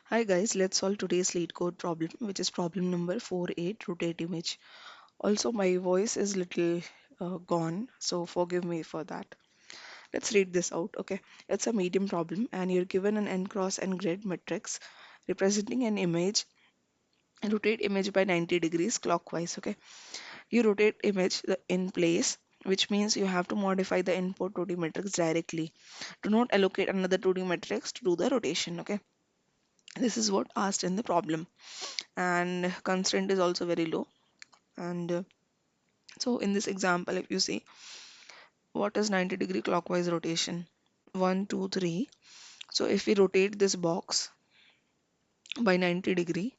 Hi guys, let's solve today's Leetcode problem, which is problem number 48, rotate image. Also, my voice is little gone, so forgive me for that. Let's read this out. Okay, it's a medium problem, and you're given an n cross n grid matrix representing an image. Rotate image by 90 degrees clockwise. Okay, you rotate image in place, which means you have to modify the input 2D matrix directly. Do not allocate another 2D matrix to do the rotation. Okay, this is what asked in the problem, and constraint is also very low. And so in this example, if you see what is 90-degree clockwise rotation, 1 2 3. So if we rotate this box by 90 degree,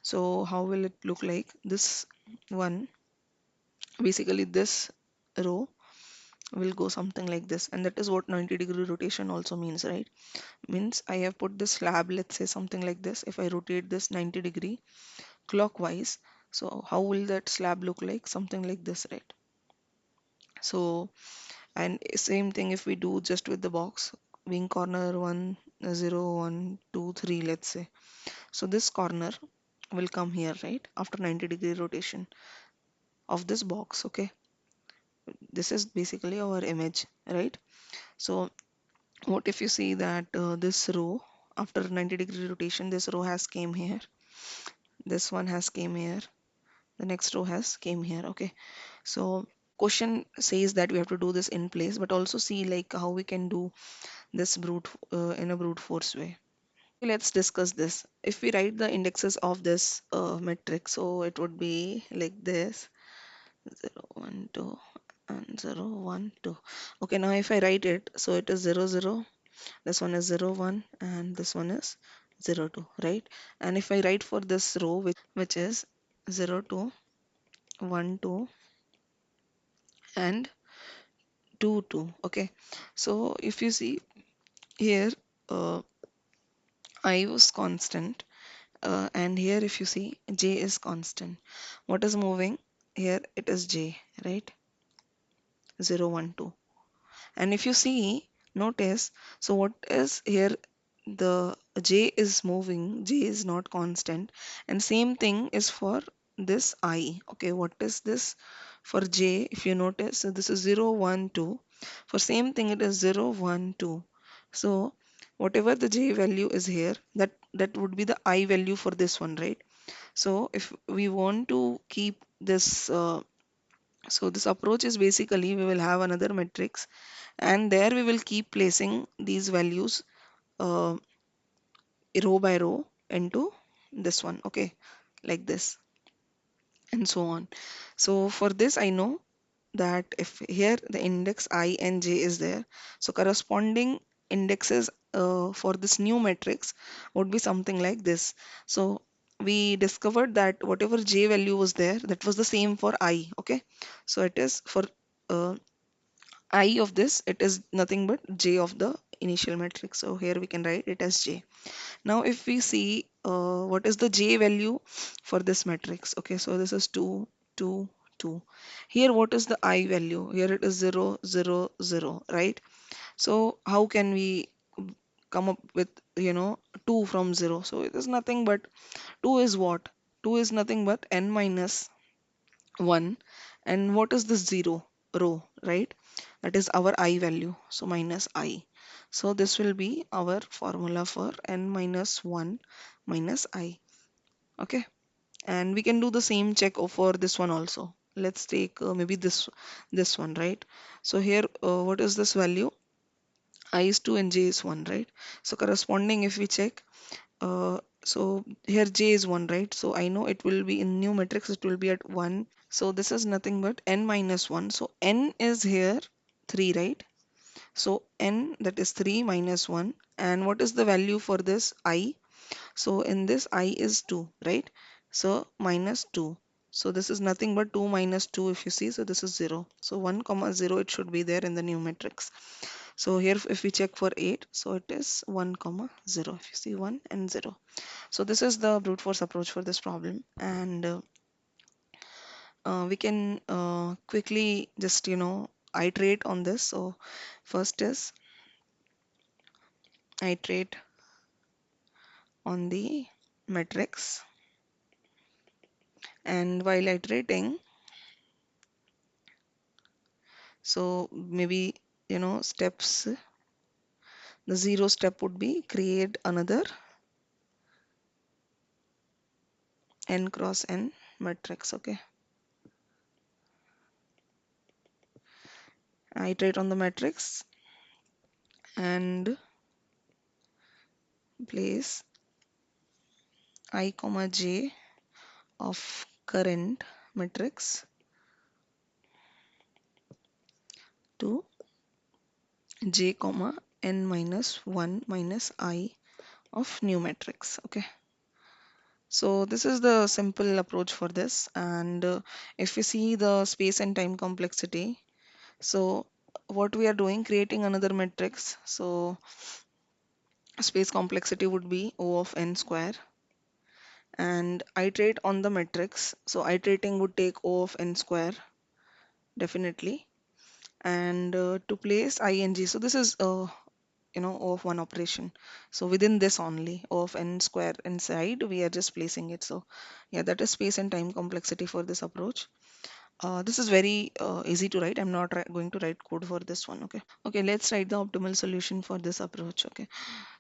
so how will it look like? This one, basically this row will go something like this, and that is what 90-degree rotation also means, right? Means I have put this slab, let's say something like this. If I rotate this 90 degree clockwise, so how will that slab look like? Something like this, right? So, and same thing if we do just with the box, wing corner 1 0 1 2 3, let's say. So this corner will come here, right, after 90-degree rotation of this box. Okay, this is basically our image, right? So what if you see that this row, after 90-degree rotation, this row has came here, this one has came here, the next row has came here. Okay, so question says that we have to do this in place, but also see like how we can do this in a brute force way. Let's discuss this. If we write the indexes of this matrix, so it would be like this: 0 1 2 and 0 1 2. Okay, now if I write it, so it is 0 0, this one is 0 1, and this one is 0 2, right? And if I write for this row, which is 0 2 1 2 and 2 2. Okay, so if you see here, uh, I was constant. And here if you see, j is constant. What is moving here? It is j, right? 0 1 2. And if you see, notice, so what is here, the j is moving, j is not constant. And same thing is for this I. Okay, what is this for j? If you notice, so this is 0 1 2. For same thing it is 0 1 2. So whatever the j value is here, that would be the I value for this one, right? So if we want to keep this, so this approach is basically we will have another matrix, and there we will keep placing these values uh, row by row into this one. Okay, like this and so on. So for this I know that if here the index I and j is there, so corresponding indexes for this new matrix would be something like this. So we discovered that whatever j value was there, that was the same for I. Okay, so it is for uh, I of this, it is nothing but j of the initial matrix. So here we can write it as j. Now if we see what is the j value for this matrix, okay, so this is 2 2 2. Here what is the I value? Here it is 0 0 0, right? So how can we come up with 2 from 0? So it is nothing but 2 is what? 2 is nothing but n minus 1. And what is the 0 row, right? That is our I value, so minus I. So this will be our formula for n minus 1 minus I. Okay, and we can do the same check for this one also. Let's take maybe this one, right? So here what is this value? I is 2 and j is 1, right? So corresponding, if we check, so here j is 1, right? So I know it will be in new matrix, it will be at 1. So this is nothing but n minus 1. So n is here 3, right? So n, that is 3 minus 1. And what is the value for this I? So in this I is 2, right? So minus 2. So this is nothing but 2 minus 2 if you see. So this is 0. So 1 comma 0 it should be there in the new matrix. So here if we check for 8, so it is 1 comma 0. If you see 1 and 0. So this is the brute force approach for this problem. And we can quickly just iterate on this. So first is iterate on the matrix, and while iterating, so maybe steps, the zero step would be create another n cross n matrix. Okay, I iterate on the matrix and place I comma j of current matrix to j comma n minus 1 minus I of new matrix. Okay, so this is the simple approach for this. And if we see the space and time complexity, so what we are doing, creating another matrix. So space complexity would be O of n square, and iterate on the matrix. So iterating would take O of n square definitely. And to place ing, so this is O of one operation. So within this only, O of n square inside, we are just placing it. So yeah, that is space and time complexity for this approach. This is very easy to write. I'm not going to write code for this one. Okay. Okay, let's write the optimal solution for this approach. Okay.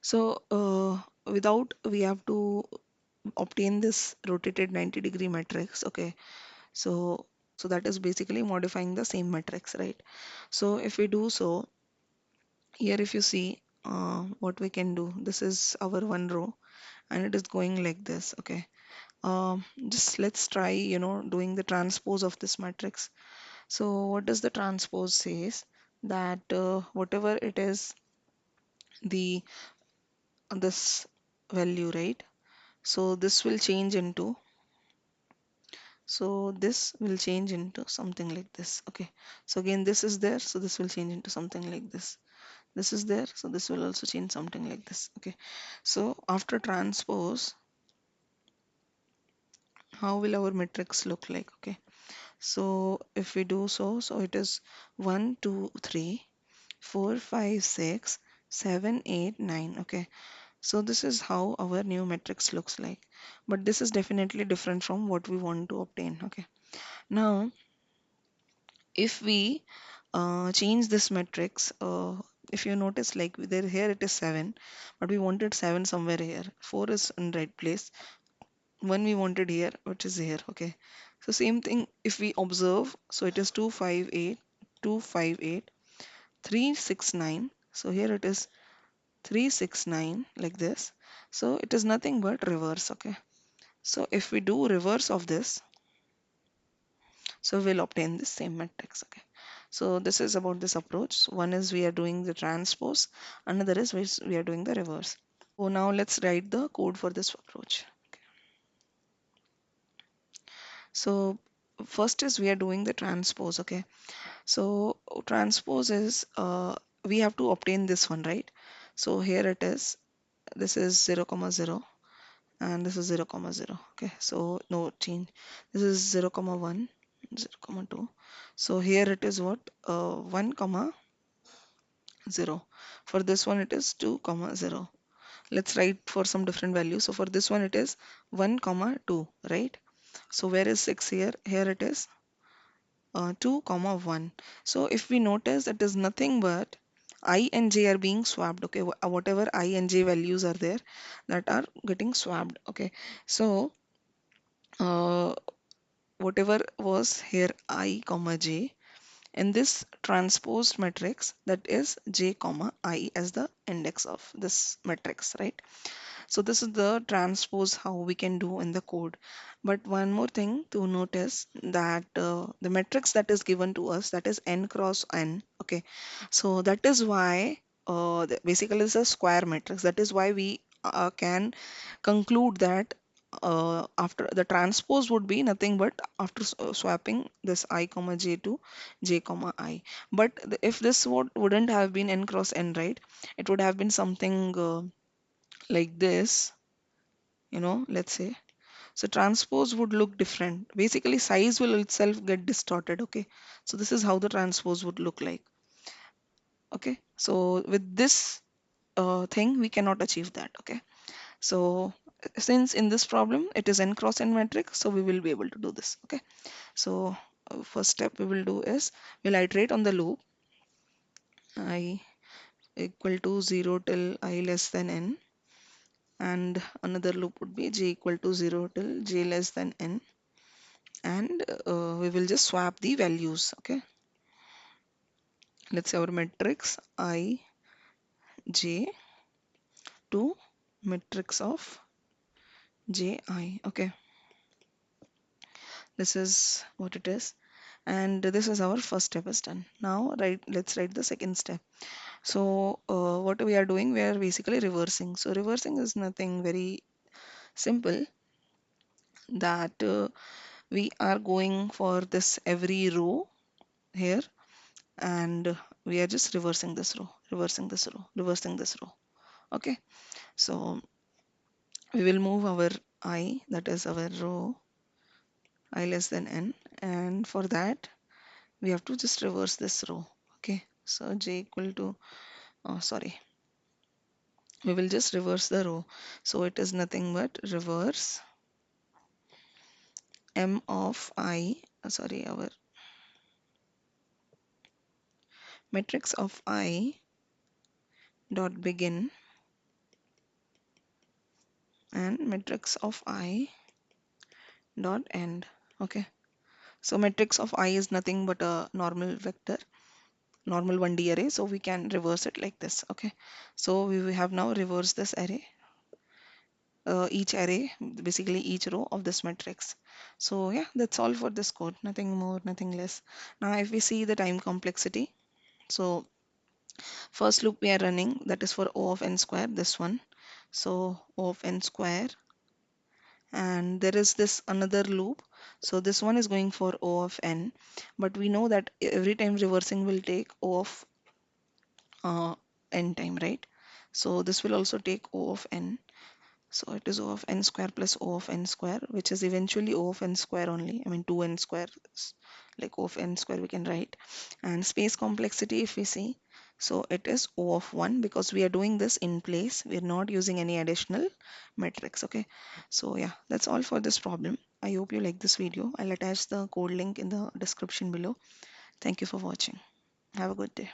So without, we have to obtain this rotated 90-degree matrix. Okay. So that is basically modifying the same matrix, right? So if we do so, here if you see what we can do, this is our one row and it is going like this. Okay. Just let's try, doing the transpose of this matrix. So what does the transpose says? That whatever it is, the this value, right? So this will change into, so this will change into something like this. Okay. So again, this is there, so this will change into something like this. This is there, so this will also change something like this. Okay. So after transpose, how will our matrix look like? Okay. So if we do so, so it is 1, 2, 3, 4, 5, 6, 7, 8, 9. Okay. So this is how our new matrix looks like. But this is definitely different from what we want to obtain. Okay. Now, if we change this matrix, if you notice, like there here it is 7, but we wanted 7 somewhere here. 4 is in right place. 1 we wanted here, which is here. Okay. So same thing if we observe, so it is 2, 5, 8, 2, 5, 8, 3, 6, 9. So here it is 3, 6, 9 like this. So it is nothing but reverse. Okay. So if we do reverse of this, so we'll obtain the same matrix. Okay. So this is about this approach. One is we are doing the transpose, another is we are doing the reverse. So now let's write the code for this approach. So first is we are doing the transpose. Okay. So transpose is we have to obtain this one, right? So here it is. This is 0, comma 0, and this is 0, comma 0. Okay. So no change. This is 0, comma 1, 0, comma 2. So here it is what? 1, comma 0. For this one it is 2, comma 0. Let's write for some different values. So for this one it is 1, comma 2, right? So where is 6 here? Here it is 2, comma 1. So if we notice, it is nothing but I and j are being swapped. Okay, whatever I and j values are there, that are getting swapped. Okay, so uh, whatever was here I comma j, in this transposed matrix, that is j comma I as the index of this matrix, right? So this is the transpose how we can do in the code. But one more thing to notice, that the matrix that is given to us, that is n cross n. Okay, so that is why basically it's a square matrix. That is why we can conclude that after the transpose would be nothing but after swapping this I comma j to j comma I. But if this wouldn't have been n cross n, right, it would have been something like this, let's say. So transpose would look different. Basically size will itself get distorted. Okay, so this is how the transpose would look like. Okay, so with this thing we cannot achieve that. Okay, So since in this problem it is n cross n matrix, so we will be able to do this. Okay. So first step we will do is we'll iterate on the loop I equal to 0 till I less than n, and another loop would be j equal to 0 till j less than n, and we will just swap the values. Okay, let's say our matrix I j to matrix of j I. Okay, this is what it is, and this is our first step is done. Now let's write the second step. So what we are doing, we are basically reversing. So reversing is nothing very simple, that we are going for this every row here, and we are just reversing this row, reversing this row, reversing this row. Okay, so we will move our I, that is our row I less than n, and for that we have to just reverse this row. Okay, so j equal to, oh sorry, we will just reverse the row. So it is nothing but reverse m of I, sorry, our matrix of I dot begin and matrix of I dot end. Okay, so matrix of I is nothing but a normal vector, normal 1D array, so we can reverse it like this. Okay, so we have now reversed this array, each array, basically each row of this matrix. So yeah, that's all for this code, nothing more, nothing less. Now if we see the time complexity, so first loop we are running, that is for O of n square, this one. So O of n square, and there is this another loop, so this one is going for O of n, but we know that every time reversing will take O of uh, n time, right? So this will also take O of n, so it is O of n square plus O of n square, which is eventually O of n square only, I mean 2n square, like O of n square we can write. And space complexity, if we see, so it is O of 1, because we are doing this in place, we are not using any additional matrix. Okay, so yeah, that's all for this problem. I hope you like this video. I'll attach the code link in the description below. Thank you for watching. Have a good day.